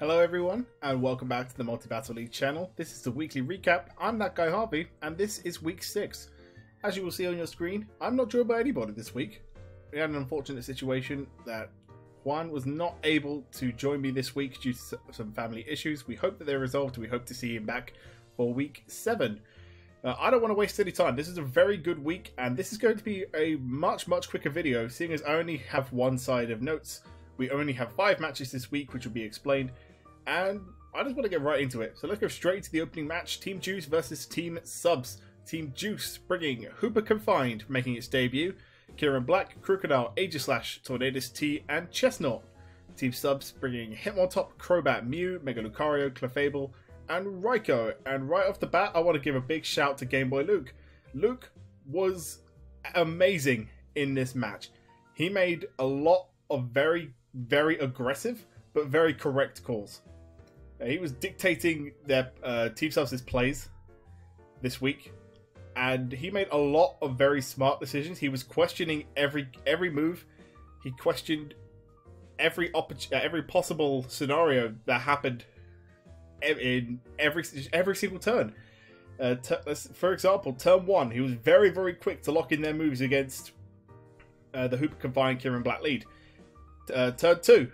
Hello everyone, and welcome back to the Multi-Battle League channel. This is the weekly recap. I'm that guy Harvey, and this is week 6. As you will see on your screen, I'm not joined by anybody this week. We had an unfortunate situation that Juan was not able to join me this week due to some family issues. We hope that they're resolved, and we hope to see him back for week 7. I don't want to waste any time. This is a very good week, and this is going to be a much quicker video, seeing as I only have one side of notes. We only have 5 matches this week, which will be explained. And I just want to get right into it. So let's go straight to the opening match. Team Juice versus Team Subs. Team Juice bringing Hooper Confined, making its debut. Kieran Black, Crocodile, Aegislash, Tornadus T, and Chestnut. Team Subs bringing Hitmontop, Crobat, Mew, Mega Lucario, Clefable, and Raikou. And right off the bat, I want to give a big shout to Game Boy Luke. Luke was amazing in this match. He made a lot of very aggressive, but very correct calls. He was dictating their Team Subs' plays this week, and he made a lot of very smart decisions. He was questioning every move. He questioned every possible scenario that happened in every single turn. For example, turn 1, he was very quick to lock in their moves against the Hooper Confined Kieran Black lead. Turn 2,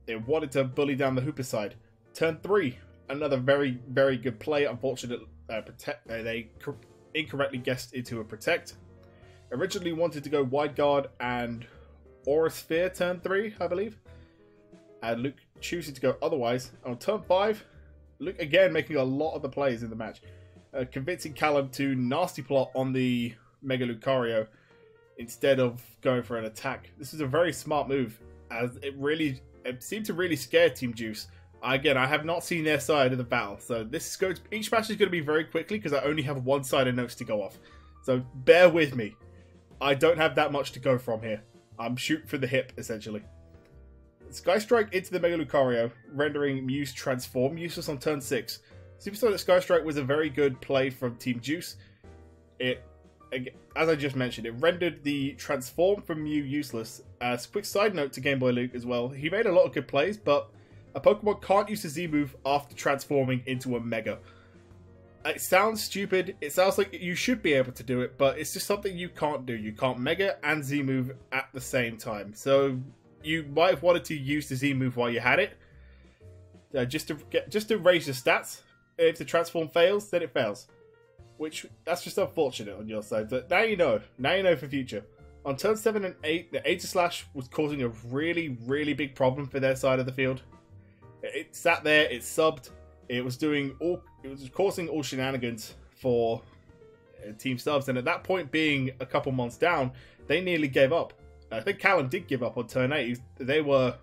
they wanted to bully down the Hooper side. Turn 3, another very good play. Unfortunately, they incorrectly guessed into a protect. Originally wanted to go wide guard and Aura Sphere turn 3, I believe. And Luke choosing to go otherwise. On turn 5, Luke again making a lot of the plays in the match. Convincing Callum to nasty plot on the Mega Lucario instead of going for an attack. This is a very smart move, as it seemed to really scare Team Juice. Again, I have not seen their side of the battle, so each match is going to be very quickly because I only have one side of notes to go off. So bear with me. I don't have that much to go from here. I'm shooting for the hip, essentially. Sky Strike into the Mega Lucario, rendering Mew's Transform useless on turn 6. Supersonic Sky Strike was a very good play from Team Juice. As I just mentioned, it rendered the Transform from Mew useless. As a quick side note to Game Boy Luke as well, he made a lot of good plays, but a Pokemon can't use the Z move after transforming into a Mega. It sounds stupid, it sounds like you should be able to do it, but it's just something you can't do. You can't Mega and Z move at the same time. So you might have wanted to use the Z move while you had it, just to raise your stats. If the transform fails, then it fails. That's just unfortunate on your side. But now you know. Now you know for future. On turn 7 and 8, the Aegislash was causing a really big problem for their side of the field. It sat there, it subbed, it was causing all shenanigans for Team Subs, and at that point, being a couple months down, they nearly gave up. I think Callum did give up on turn 8. They were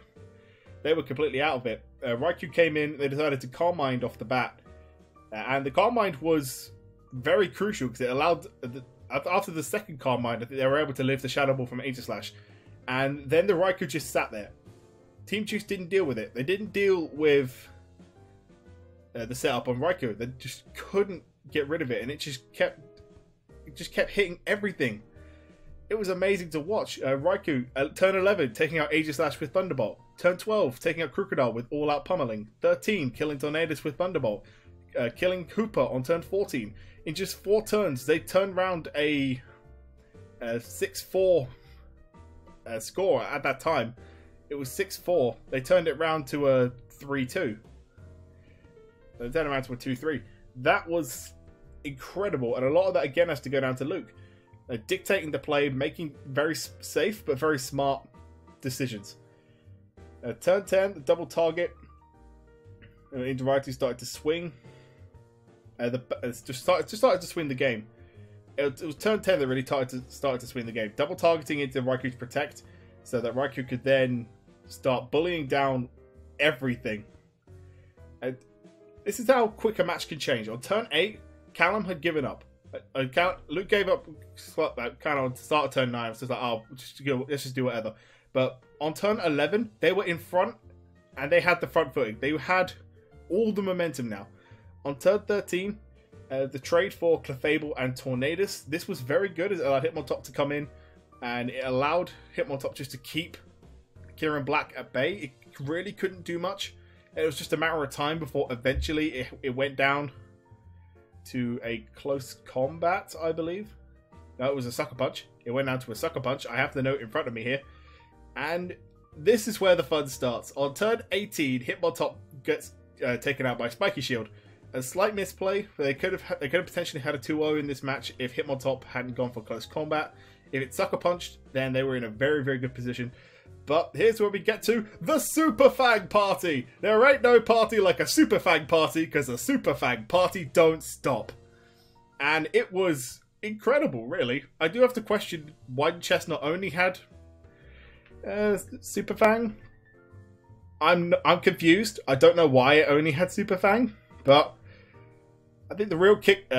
completely out of it. Raikou came in, they decided to Calm Mind off the bat, and the Calm Mind was very crucial because it allowed, after the second Calm Mind, I think they were able to lift the Shadow Ball from Aegislash, and then the Raikou just sat there. Team Juice didn't deal with it. They didn't deal with the setup on Raikou. They just couldn't get rid of it, and it just kept hitting everything. It was amazing to watch. Raikou at turn 11 taking out Aegislash with Thunderbolt. Turn 12 taking out Crocodile with All Out Pummeling. 13 killing Tornadus with Thunderbolt. Killing Hooper on turn 14. In just 4 turns, they turned around a 6-4 score at that time. It was 6-4. They turned it round to a 3-2. They turned it around to a 2-3. That was incredible, and a lot of that again has to go down to Luke. Dictating the play, making very safe but very smart decisions. Turn 10, the double target. Interactive started to swing. Just started to swing the game. It was turn 10 that really started to swing the game. Double targeting into Raikou's Protect, so that Raikou could then start bullying down everything. And this is how quick a match can change. On turn 8, Callum had given up. Luke gave up kind of on the start of turn 9. It was just like, oh, let's just do whatever. But on turn 11, they were in front, and they had the front footing. They had all the momentum now. On turn 13, the trade for Clefable and Tornadus, this was very good as it allowed Hitmontop to come in, and it allowed Hitmontop just to keep Kieran Black at bay. It really couldn't do much. It was just a matter of time before eventually it went down to a close combat, I believe. No, it was a sucker punch. It went down to a sucker punch. I have the note in front of me here. And this is where the fun starts. On turn 18, Hitmontop gets taken out by Spiky Shield. A slight misplay. They could have potentially had a 2-0 in this match if Hitmontop hadn't gone for close combat. If it sucker punched, then they were in a very, very good position. But here's where we get to the Super Fang Party. There ain't no party like a Super Fang Party, because a Super Fang Party don't stop. And it was incredible, really. I do have to question why Chestnut only had Super Fang. I'm confused. I don't know why it only had Super Fang, but I think the real kick,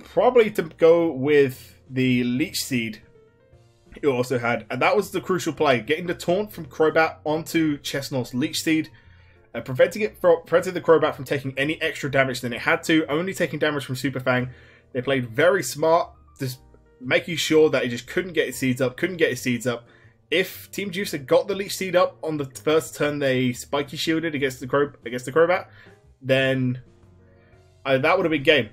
probably to go with the Leech Seed it also had, and that was the crucial play, getting the taunt from Crobat onto Chestnut's Leech Seed, preventing the Crobat from taking any extra damage than it had to, only taking damage from Super Fang. They played very smart, just making sure that it just couldn't get its seeds up, If Team Juice had got the Leech Seed up on the first turn they Spiky Shielded against the Crobat, then that would have been game.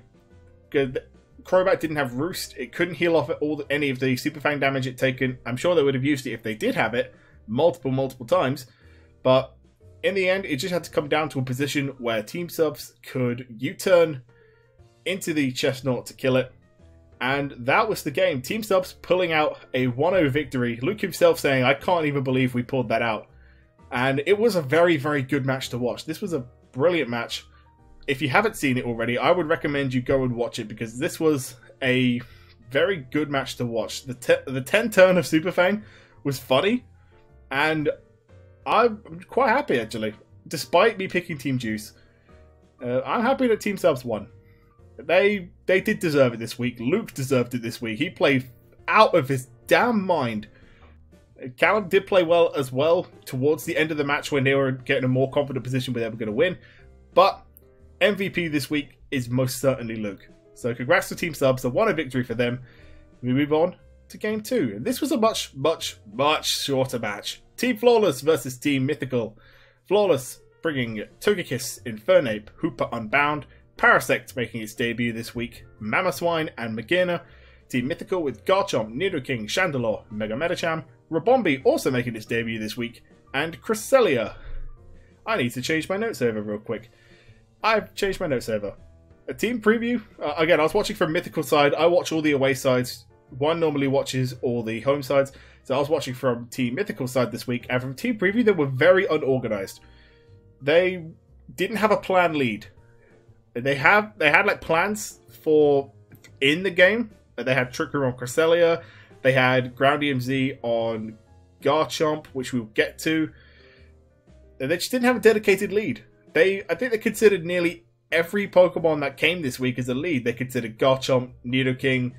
Good. Crobat didn't have Roost. It couldn't heal off any of the Super Fang damage it taken. I'm sure they would have used it if they did have it multiple times. But in the end, it just had to come down to a position where Team Subs could U-turn into the Chestnut to kill it. And that was the game. Team Subs pulling out a 1-0 victory. Luke himself saying, I can't even believe we pulled that out. And it was a very, very good match to watch. This was a brilliant match. If you haven't seen it already, I would recommend you go and watch it, because this was a very good match to watch. The 10 turn of Super Fang was funny, and I'm quite happy, actually. Despite me picking Team Juice, I'm happy that Team Subs won. They did deserve it this week. Luke deserved it this week. He played out of his damn mind. Callum did play well as well towards the end of the match when they were getting a more confident position where they were going to win. But MVP this week is most certainly Luke. So congrats to Team Subs, a 1-0 victory for them. We move on to Game 2. And this was a much shorter match. Team Flawless versus Team Mythical. Flawless bringing Togekiss, Infernape, Hooper Unbound, Parasect making its debut this week, Mamoswine and Magearna. Team Mythical with Garchomp, Nidoking, Chandelure, Mega Medicham, Rabombi also making its debut this week, and Cresselia. I need to change my notes over real quick. I've changed my notes over. A team preview. Again, I was watching from Mythical side. I watch all the away sides. One normally watches all the home sides. So I was watching from Team Mythical side this week. And from team preview, they were very unorganized. They didn't have a plan lead. They had like plans for in the game. They had Trickery on Cresselia. They had Ground EMZ on Garchomp, which we'll get to. They just didn't have a dedicated lead. I think they considered nearly every Pokemon that came this week as a lead. They considered Garchomp, Nidoking,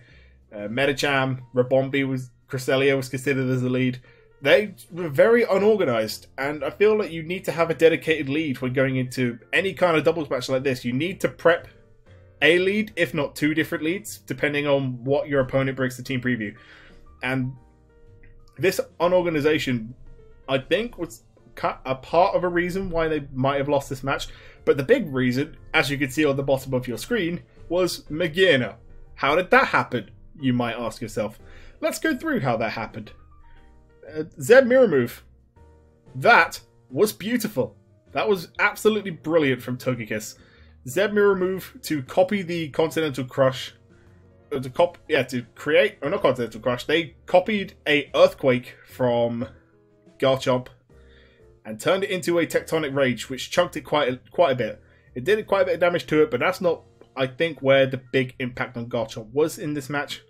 Medicham, Rabombi Cresselia was considered as a lead. They were very unorganized, and I feel like you need to have a dedicated lead when going into any kind of doubles match like this. You need to prep a lead, if not 2 different leads, depending on what your opponent brings to team preview. And this unorganization, I think, was a part of a reason why they might have lost this match. But the big reason, as you can see on the bottom of your screen, was Magearna. How did that happen, you might ask yourself? Let's go through how that happened. Zeb Mirror Move. That was beautiful. That was absolutely brilliant from Togekiss. Zeb Mirror Move to copy the Continental Crush. To create... Oh, not Continental Crush. They copied a Earthquake from Garchomp and turned it into a Tectonic Rage, which chunked it quite a bit. It did quite a bit of damage to it, but that's not, I think, where the big impact on Garchomp was in this match.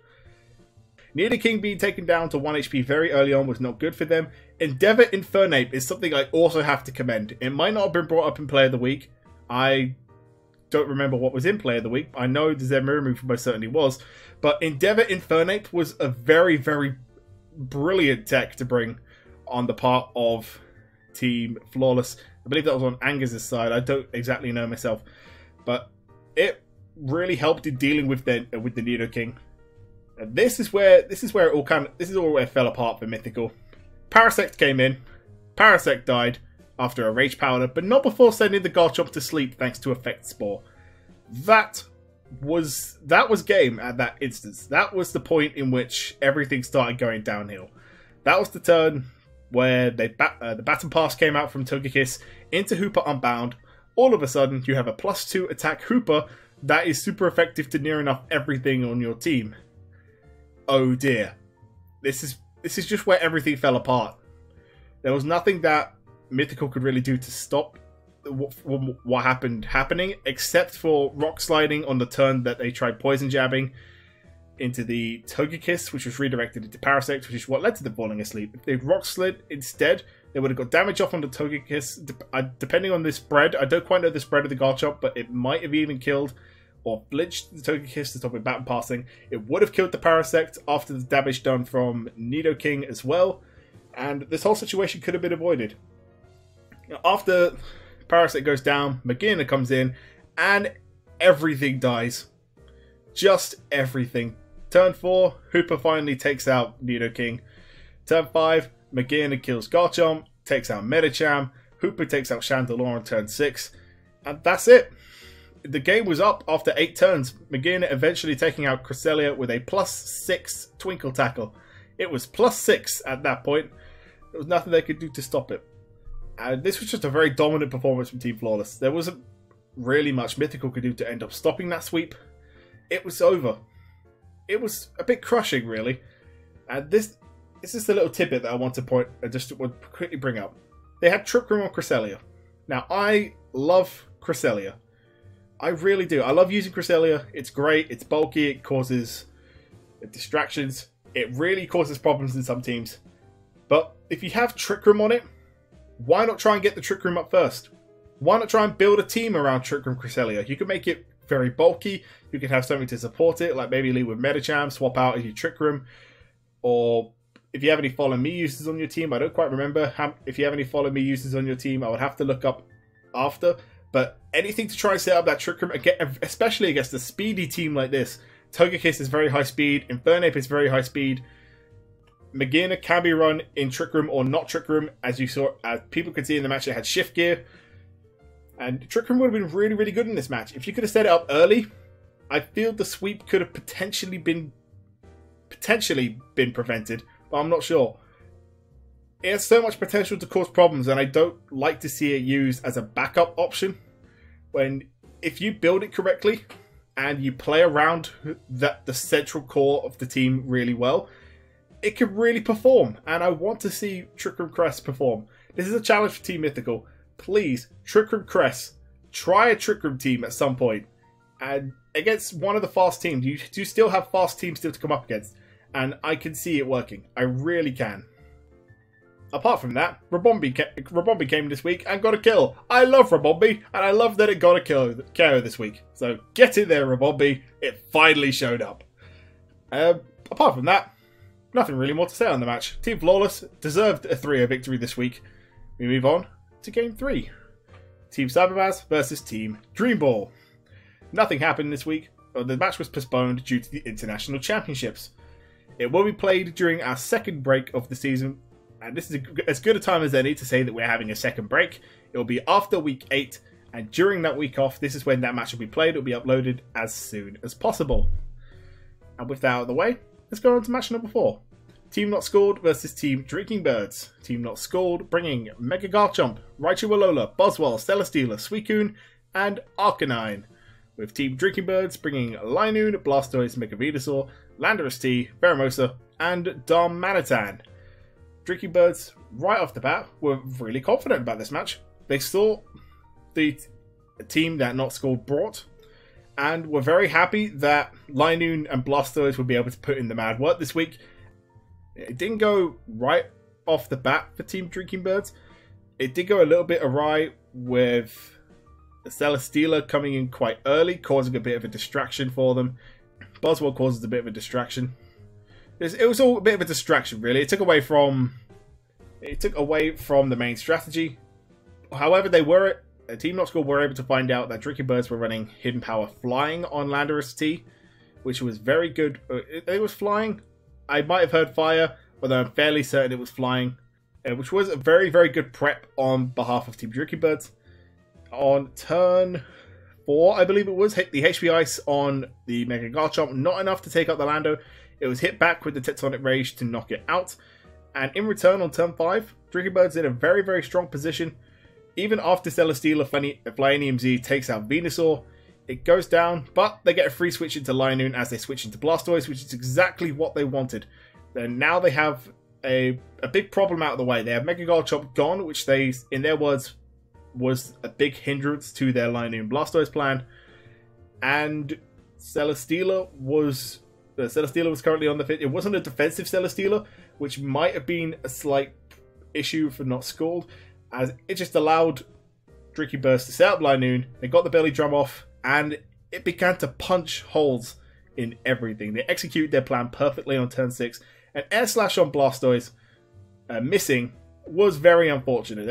Nidoking being taken down to 1 HP very early on was not good for them. Endeavour Infernape is something I also have to commend. It might not have been brought up in Player of the Week. I don't remember what was in Player of the Week. I know the Zeb Mirror Move most certainly was. But Endeavour Infernape was a very, very brilliant tech to bring on the part of Team Flawless. I believe that was on Angus' side. I don't exactly know myself. But it really helped in dealing with the Nidoking. And this is where it fell apart for Mythical. Parasect came in. Parasect died. after a Rage Powder, but not before sending the Garchomp to sleep thanks to Effect Spore. That was game at that instance. That was the point in which everything started going downhill. That was the turn where the Baton Pass came out from Togekiss into Hooper Unbound. All of a sudden, you have a +2 attack Hooper that is super effective to near enough everything on your team. Oh dear. This is just where everything fell apart. There was nothing that Mythical could really do to stop what happening, except for Rock Sliding on the turn that they tried Poison Jabbing into the Togekiss, which was redirected into Parasect, which is what led to them falling asleep. If they'd Rock Slid instead, they would have got damage off on the Togekiss. Depending on the spread, I don't quite know the spread of the Garchomp, but it might have even killed or blitzed the Togekiss to stop it baton passing. It would have killed the Parasect after the damage done from Nidoking as well, and this whole situation could have been avoided. After Parasect goes down, Magearna comes in, and everything dies. Just everything. Turn 4, Hooper finally takes out Nidoking. Turn 5, Magearna kills Garchomp, takes out Medicham. Hooper takes out Chandelure on turn 6. And that's it. The game was up after 8 turns. Magearna eventually taking out Cresselia with a +6 Twinkle Tackle. It was +6 at that point. There was nothing they could do to stop it. And this was just a very dominant performance from Team Flawless. There wasn't really much Mythical could do to end up stopping that sweep. It was over. It was a bit crushing, really. And this is the little tidbit that I want to quickly bring up. They had Trick Room on Cresselia. Now, I love Cresselia. I really do. I love using Cresselia. It's great. It's bulky. It causes distractions. It really causes problems in some teams. But if you have Trick Room on it, why not try and get the Trick Room up first? Why not try and build a team around Trick Room Cresselia? You can make it very bulky. You can have something to support it, like maybe lead with Medicham, swap out as your Trick Room. Or if you have any Follow Me users on your team, I don't quite remember if you have any Follow Me users on your team. I would have to look up after. But anything to try and set up that Trick Room, especially against a speedy team like this. Togekiss is very high speed. Infernape is very high speed. Magearna can be run in Trick Room or not Trick Room, as you saw, as people could see in the match. It had Shift Gear, and Trick Room would have been really, really good in this match. If you could have set it up early, I feel the sweep could have potentially been prevented, but I'm not sure. It has so much potential to cause problems, and I don't like to see it used as a backup option. If you build it correctly and you play around the central core of the team really well, it can really perform, and I want to see Trick Room Crest perform. This is a challenge for Team Mythical. Please, Trick Room Crest, try a Trick Room team at some point. And against one of the fast teams, you do still have fast teams still to come up against, and I can see it working. I really can. Apart from that, Rabombi came this week and got a kill. I love Rabombi, and I love that it got a KO this week. So get in there, Rabombi. It finally showed up. Apart from that, nothing really more to say on the match. Team Flawless deserved a 3-0 victory this week. We move on to Game 3. Team Cyberbaz versus Team Dreamball. Nothing happened this week. The match was postponed due to the International Championships. It will be played during our second break of the season. And this is as good a time as any to say that we're having a second break. It will be after Week 8. And during that week off, this is when that match will be played. It will be uploaded as soon as possible. And with that out of the way, let's go on to match number 4. Team Not Scored versus Team Drinking Birds. Team Not Scored bringing Mega Garchomp, Raichu Alola, Boswell, Celesteela, Suicune, and Arcanine. With Team Drinking Birds bringing Linoon, Blastoise, Mega Venusaur, Landorus T, Pheromosa, and Darmanitan. Drinking Birds, right off the bat, were really confident about this match. They saw the team that Not Scored brought, and were very happy that Linoon and Blastoise would be able to put in the mad work this week. It didn't go right off the bat for Team Drinking Birds. It did go a little bit awry with Celesteela coming in quite early, causing a bit of a distraction for them. Boswell causes a bit of a distraction. It was all a bit of a distraction, really. It took away from the main strategy. However, Team Not Scored were able to find out that Drinking Birds were running Hidden Power Flying on Landorus T, which was very good. It was flying. I might have heard fire, although I'm fairly certain it was flying. which was a very, very good prep on behalf of Team Dricky Birds. On turn 4, I believe it was, hit the HP Ice on the Mega Garchomp, not enough to take out the Lando. It was hit back with the Tectonic Rage to knock it out. And in return, on turn 5, Dricky Birds in a very, very strong position. Even after Celesteela, Flyinium Z takes out Venusaur, it goes down, but they get a free switch into Linoon as they switch into Blastoise, which is exactly what they wanted. And now they have a big problem out of the way. They have Mega Garchomp gone, which they, in their words, was a big hindrance to their Linoon Blastoise plan. And Celesteela was currently on the fit. It wasn't a defensive Celesteela, which might have been a slight issue for not Scald, as it just allowed Dricky Burst to set up Linoon. They got the belly drum off, and it began to punch holes in everything. They executed their plan perfectly on turn 6. An Air Slash on Blastoise missing was very unfortunate.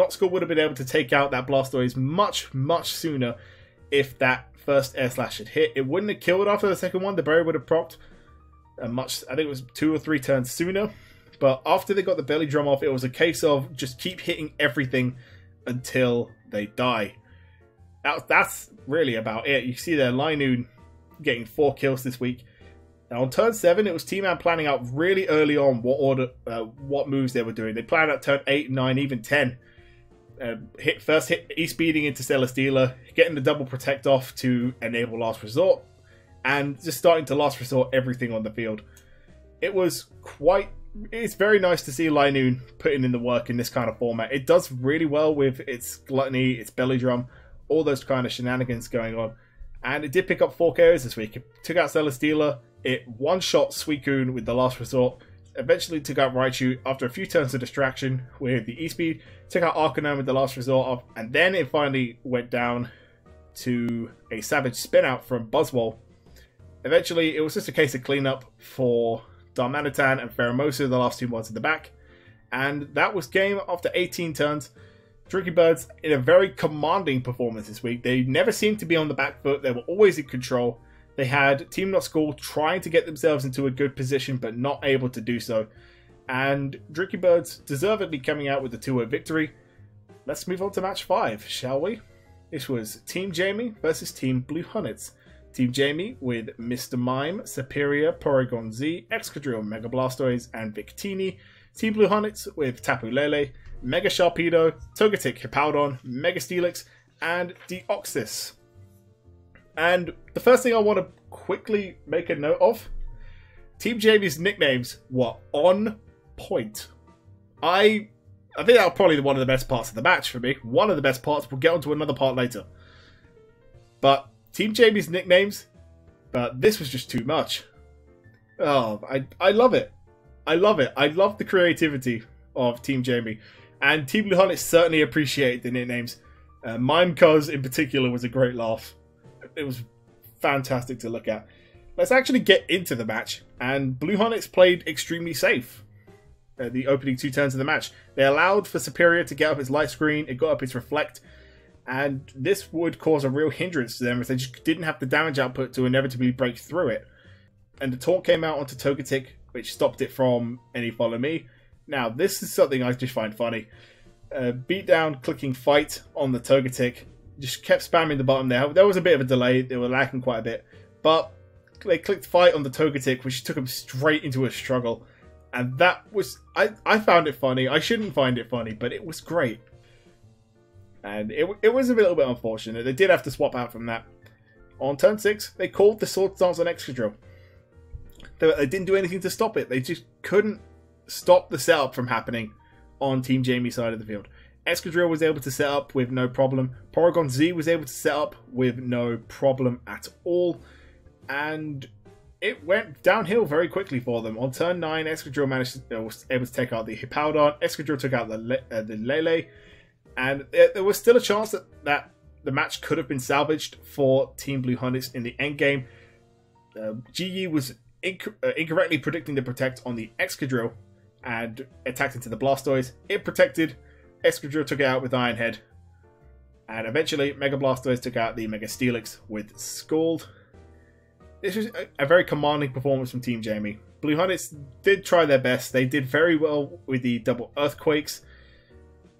Scald would have been able to take out that Blastoise much, much sooner if that first Air Slash had hit. It wouldn't have killed after the second one. The berry would have procced I think it was 2 or 3 turns sooner. But after they got the belly drum off, it was a case of just keep hitting everything until they die. That's really about it. You see their Linoon getting 4 kills this week. Now on turn 7, it was T-Man planning out really early on what moves they were doing. They planned out turn 8, 9, even 10. First hit E-speeding into Celesteela, getting the double protect off to enable Last Resort, and just starting to Last Resort everything on the field. It's very nice to see Linoon putting in the work in this kind of format. It does really well with its Gluttony, its Belly Drum, all those kind of shenanigans going on. And it did pick up 4 KOs this week. It took out Celesteela, it one-shot Suicune with the Last Resort, eventually took out Raichu after a few turns of distraction with the E-Speed, took out Arcanine with the Last Resort, and then it finally went down to a Savage Spin-Out from Buzzwole. Eventually, it was just a case of cleanup for Darmanitan and Pheromosa, the last 2 ones in the back. And that was game after 18 turns. Dricky Birds in a very commanding performance this week. They never seemed to be on the back foot. They were always in control. They had Team Not School trying to get themselves into a good position, but not able to do so. And Dricky Birds deservedly coming out with a 2-0 victory. Let's move on to match 5, shall we? This was Team Jamie versus Team Blue Hornets. Team Jamie with Mr. Mime, Superior, Porygon Z, Excadrill, Mega Blastoise, and Victini. Team Blue Hornets with Tapu Lele, Mega Sharpedo, Togetic, Hippowdon, Mega Steelix, and Deoxys. And the first thing I want to quickly make a note of, Team Jamie's nicknames were on point. I think that was probably one of the best parts of the match for me. One of the best parts. We'll get onto another part later. But Team Jamie's nicknames, but this was just too much. Oh, I love it. I love it. I love the creativity of Team Jamie. And Team Blue Hornets certainly appreciated the nicknames. Mime Cuz in particular was a great laugh. It was fantastic to look at. Let's actually get into the match. And Blue Hornets played extremely safe. The opening 2 turns of the match. They allowed for Superior to get up its light screen. It got up its Reflect. And this would cause a real hindrance to them if they just didn't have the damage output to inevitably break through it. And the taunt came out onto Togetic, which stopped it from any Follow Me. Now, this is something I just find funny. Beatdown, clicking Fight on the Togetic. Just kept spamming the button there. There was a bit of a delay. They were lacking quite a bit. But they clicked Fight on the Togetic, which took them straight into a struggle. And that was... I found it funny. I shouldn't find it funny, but it was great. And it was a little bit unfortunate. They did have to swap out from that. On turn 6, they called the Sword Stance on Excadrill. They didn't do anything to stop it. They just couldn't stop the setup from happening on Team Jamie's side of the field. Excadrill was able to set up with no problem. Porygon Z was able to set up with no problem at all. And it went downhill very quickly for them. On turn 9, Excadrill was able to take out the Hippowdon. Excadrill took out the Lele. And there was still a chance that the match could have been salvaged for Team Blue Hornets in the endgame. GE was incorrectly predicting the protect on the Excadrill and attacked into the Blastoise. It protected. Excadrill took it out with Iron Head. And eventually, Mega Blastoise took out the Mega Steelix with Scald. This was a very commanding performance from Team Jamie. Blue Hornets did try their best. They did very well with the double earthquakes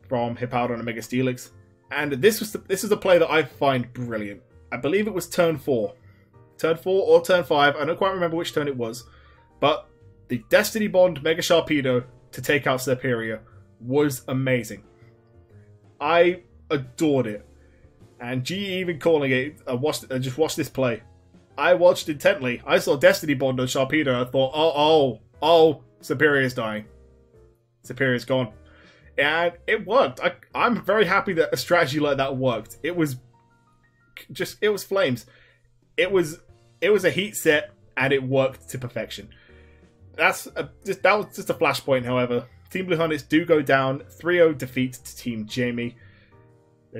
from Hippolyta and Omega Steelix. And this is a play that I find brilliant. I believe it was turn 4. Turn 4 or turn 5. I don't quite remember which turn it was. But the Destiny Bond Mega Sharpedo to take out Superior was amazing. I adored it. And GE even calling it, I just watched this play. I watched intently. I saw Destiny Bond on Sharpedo. I thought, oh, Superior's dying. Superior's gone. And it worked. I'm very happy that a strategy like that worked. It was flames. It was a heat set, and it worked to perfection. That was just a flashpoint, however. Team Blue Hornets do go down. 3-0 defeat to Team Jamie.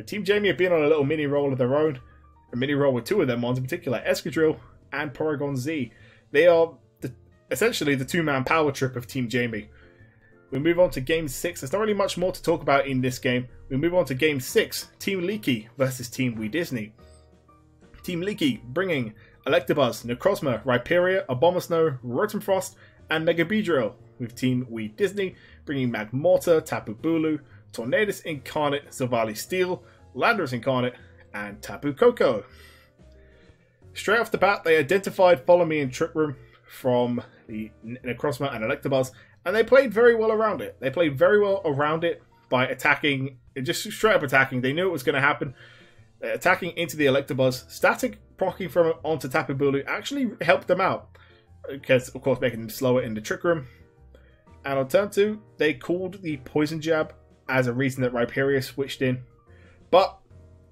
Team Jamie have been on a little mini roll of their own. A mini roll with two of them ones in particular, Escadrille and Paragon Z. They are essentially the two-man power trip of Team Jamie. We move on to Game 6. There's not really much more to talk about in this game. We move on to Game 6. Team Leaky versus Team We Disney. Team Leaky bringing Electabuzz, Necrozma, Rhyperior, Abomasnow, Rotomfrost, and Mega Beedrill. With Team We Disney bringing Magmortar, Tapu Bulu, Tornadus Incarnate, Silvally Steel, Landorus Incarnate, and Tapu Koko. Straight off the bat, they identified Follow Me in Trick Room from the Necrozma and Electabuzz, and they played very well around it. They played very well around it by attacking, just straight up attacking. They knew it was going to happen. Attacking into the Electabuzz, static proccing from it onto Tapu Bulu actually helped them out, because of course making them slower in the Trick Room. And on turn 2, they called the Poison Jab as a reason that Rhyperior switched in, but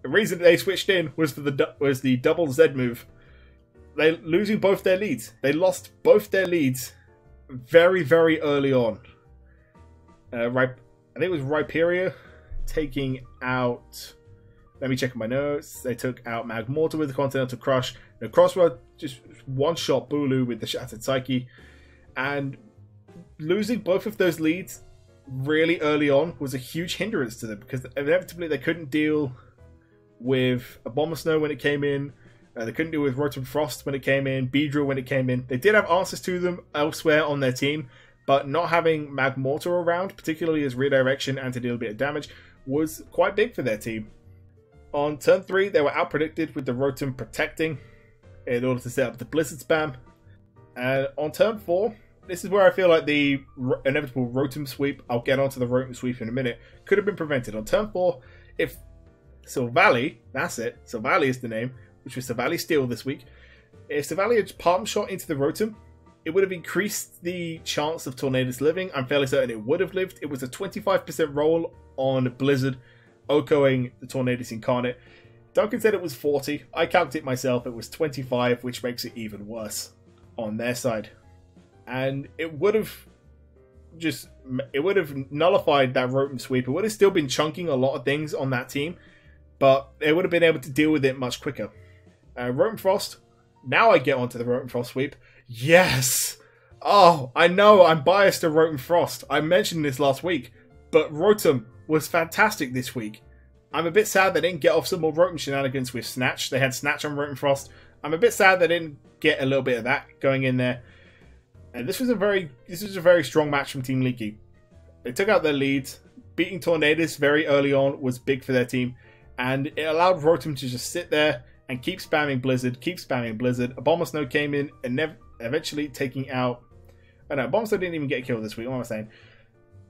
the reason they switched in was for the double Z move. They losing both their leads. They lost both their leads very, very early on. I think it was Rhyperior taking out. Let me check my notes. They took out Magmortar with the Continental Crush. Necrozma just one-shot Bulu with the Shattered Psyche, and losing both of those leads really early on was a huge hindrance to them, because inevitably they couldn't deal with Abomasnow when it came in. They couldn't deal with Rotomfrost when it came in, Beedrill when it came in. They did have answers to them elsewhere on their team, but not having Magmortar around, particularly as redirection and to deal a bit of damage, was quite big for their team. On turn 3, they were outpredicted with the Rotom protecting in order to set up the Blizzard spam. And on turn 4, this is where I feel like the inevitable Rotom sweep, I'll get onto the Rotom sweep in a minute, could have been prevented. On turn 4, if Silvally, that's it, Silvally is the name, which was Silvally Steel this week. If Silvally had palm shot into the Rotom, it would have increased the chance of Tornadus living. I'm fairly certain it would have lived. It was a 25% roll on Blizzard, Okoing the Tornadus Incarnate. Duncan said it was 40. I calculated it myself. It was 25, which makes it even worse on their side. And it would have nullified that Rotom sweep. It would have still been chunking a lot of things on that team, but they would have been able to deal with it much quicker. Rotom Frost. Now I get onto the Rotom Frost sweep. Yes! Oh, I know I'm biased to Rotom Frost. I mentioned this last week, but Rotom was fantastic this week. I'm a bit sad they didn't get off some more Rotom shenanigans with Snatch. They had Snatch on Rotom Frost. I'm a bit sad they didn't get a little bit of that going in there. And this was a very strong match from Team Leaky. They took out their leads. Beating Tornadus very early on was big for their team, and it allowed Rotom to just sit there and keep spamming Blizzard, Abomasnow came in and eventually taking out. Oh no, Abomasnow didn't even get killed this week. What am I saying?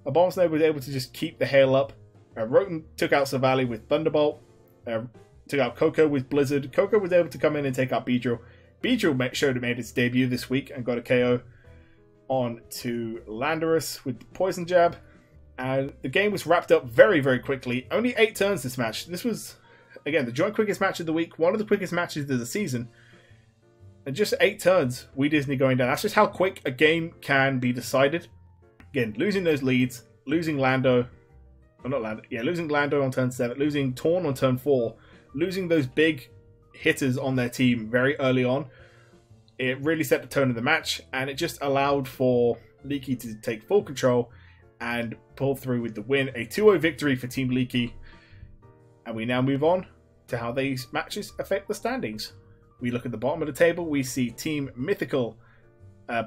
Abomasnow was able to just keep the hail up. Rotom took out Silvally with Thunderbolt. Took out Koko with Blizzard. Koko was able to come in and take out Beedrill. Beedrill showed it made its debut this week and got a KO on to Landorus with the Poison Jab. And the game was wrapped up very, very quickly. Only 8 turns this match. This was, again, the joint quickest match of the week. One of the quickest matches of the season. And just 8 turns, We Disney going down. That's just how quick a game can be decided. Again, losing those leads. Losing Lando. Or not Lando. Yeah, losing Lando on turn 7. Losing Torn on turn 4. Losing those big hitters on their team very early on. It really set the tone of the match. And it just allowed for Leaky to take full control and pull through with the win. A 2-0 victory for Team Leaky. And we now move on to how these matches affect the standings. we look at the bottom of the table, we see Team Mythical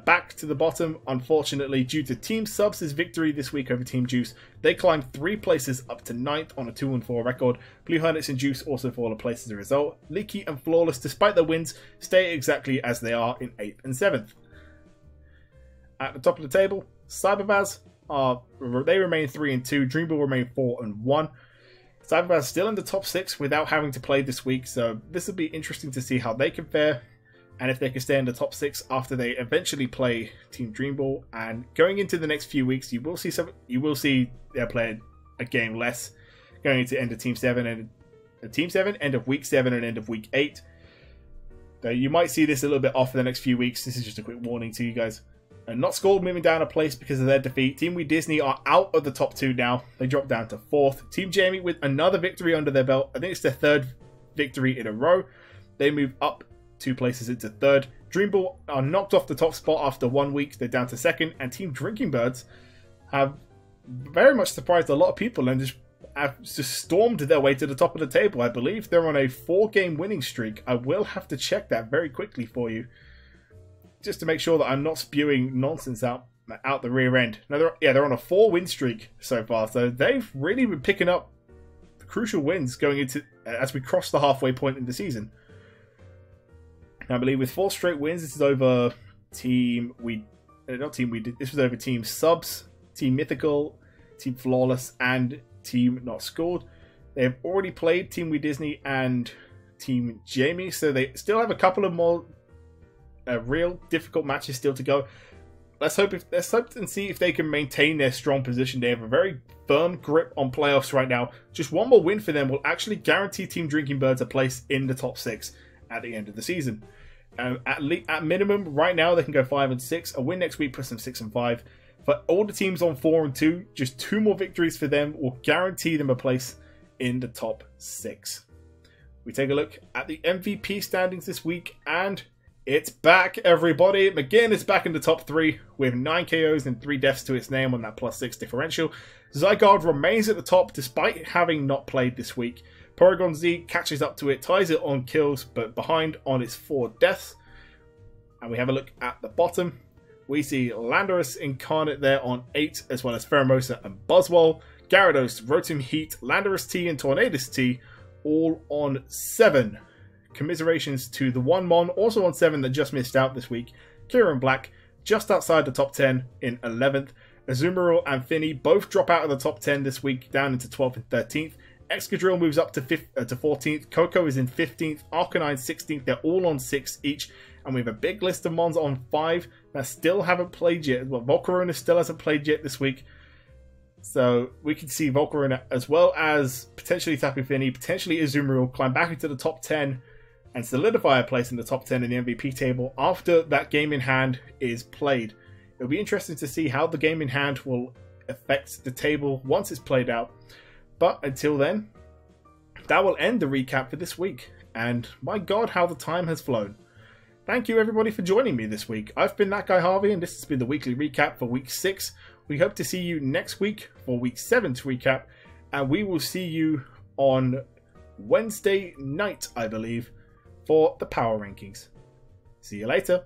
back to the bottom, unfortunately, due to Team Subs' victory this week over Team Juice. They climbed 3 places up to 9th on a 2-4 record. Blue Hornets and Juice also fall a place as a result. Leaky and Flawless, despite their wins, stay exactly as they are in 8th and 7th. At the top of the table, Cyberbaz, they remain 3-2. Dreamball remain 4-1. Cyberbaz still in the top 6 without having to play this week, so this will be interesting to see how they can fare. And if they can stay in the top 6 after they eventually play Team Dreamball. And going into the next few weeks, you will see they're playing a game less, going into end of Team 7 and end of Week 7 and end of Week 8. So you might see this a little bit off for the next few weeks. This is just a quick warning to you guys. And Not Scored moving down a place because of their defeat. Team We Disney are out of the top 2 now. They dropped down to 4th. Team Jamie with another victory under their belt. I think it's their 3rd victory in a row. They move up 2 places into 3rd. Dreamball are knocked off the top spot after 1 week. They're down to 2nd. And Team Drinking Birds have very much surprised a lot of people and just stormed their way to the top of the table. I believe they're on a 4-game winning streak. I will have to check that very quickly for you, just to make sure that I'm not spewing nonsense out the rear end. No, they're on a 4-win streak so far. So they've really been picking up crucial wins going into as we cross the halfway point in the season. I believe with 4 straight wins, this is over this was over Team Subs, Team Mythical, Team Flawless, and Team Not Scored. They have already played Team We Disney and Team Jamie, so they still have a couple of more real difficult matches still to go. Let's hope and see if they can maintain their strong position. They have a very firm grip on playoffs right now. Just one more win for them will actually guarantee Team Drinking Birds a place in the top 6 at the end of the season. At minimum, right now they can go 5-6. A win next week puts them 6-5. For all the teams on 4-2, just 2 more victories for them will guarantee them a place in the top 6. We take a look at the MVP standings this week, and it's back, everybody. McGinn is back in the top 3 with 9 KOs and 3 deaths to its name on that +6 differential. Zygarde remains at the top despite having not played this week. Porygon Z catches up to it, ties it on kills, but behind on its 4 deaths. And we have a look at the bottom. We see Landorus Incarnate there on 8, as well as Pheromosa and Buzzwole. Gyarados, Rotom Heat, Landorus T, and Tornadus T, all on 7. Commiserations to the one Mon, also on 7, that just missed out this week. Kieran Black, just outside the top 10 in 11th. Azumarill and Finny both drop out of the top 10 this week, down into 12th and 13th. Excadrill moves up to 14th. Coco is in 15th. Arcanine 16th. They're all on 6 each. And we have a big list of Mons on 5 that still haven't played yet. Well, Volcarona still hasn't played yet this week. So we can see Volcarona, as well as potentially Tapu Fini, potentially Azumarill, climb back into the top 10 and solidify a place in the top 10 in the MVP table after that game in hand is played. It'll be interesting to see how the game in hand will affect the table once it's played out. But until then, that will end the recap for this week. And my God, how the time has flown. Thank you everybody for joining me this week. I've been that guy Harvey, and this has been the weekly recap for week 6. We hope to see you next week for week 7 to recap. And we will see you on Wednesday night, I believe, for the power rankings. See you later.